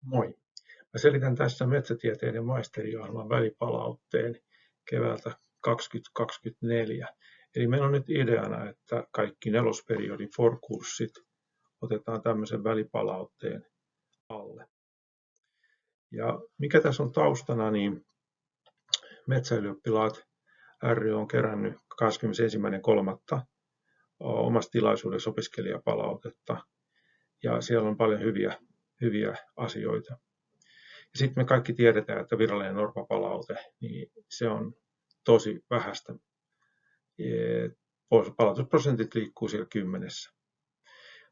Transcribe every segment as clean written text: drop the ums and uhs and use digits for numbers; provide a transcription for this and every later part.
Moi. Mä selitän tässä metsätieteiden maisteriohjelman välipalautteen keväältä 2024. Eli meillä on nyt ideana, että kaikki nelosperiodin FOR-kurssit otetaan tämmöisen välipalautteen alle. Ja mikä tässä on taustana, niin Metsäylioppilaat ry on kerännyt 21.3. omassa tilaisuudessa opiskelijapalautetta. Ja siellä on paljon hyviä asioita. Ja sitten me kaikki tiedetään, että virallinen norppapalaute, niin se on tosi vähäistä. Palautusprosentit liikkuu siellä 10.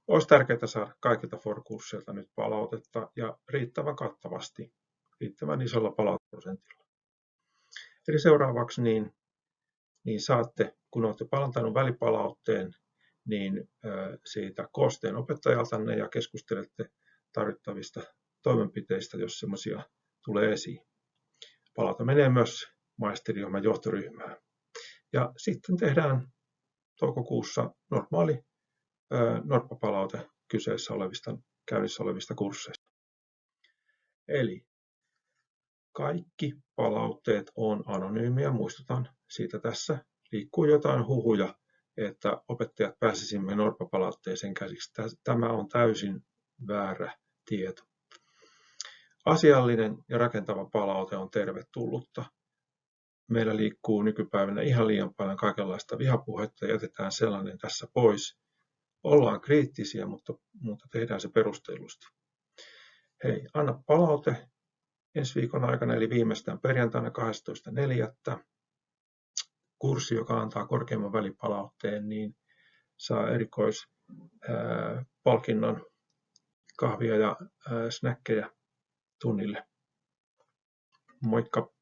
Olisi tärkeää saada kaikilta FOR-kursseilta nyt palautetta ja riittävän kattavasti, riittävän isolla palautusprosentilla. Eli seuraavaksi niin saatte, kun olette palantanut välipalautteen, niin siitä koosteen opettajaltanne ja keskustelette tarvittavista toimenpiteistä, jos semmoisia tulee esiin. Palaute menee myös maisteriohjelman johtoryhmään. Ja sitten tehdään toukokuussa normaali norppapalaute kyseessä olevista, käynnissä olevista kursseista. Eli kaikki palautteet on anonyymiä, muistutan siitä tässä. Liikkuu jotain huhuja, että opettajat pääsisimme norppapalautteeseen käsiksi. Tämä on täysin väärä tieto. Asiallinen ja rakentava palaute on tervetullutta. Meillä liikkuu nykypäivänä ihan liian paljon kaikenlaista vihapuhetta, jätetään sellainen tässä pois. Ollaan kriittisiä, mutta tehdään se perustellusti. Hei, anna palaute ensi viikon aikana, eli viimeistään perjantaina 12.4. Kurssi, joka antaa korkeimman välipalautteen, niin saa erikoispalkinnon kahvia ja snäkkejä tunnille. Moikka!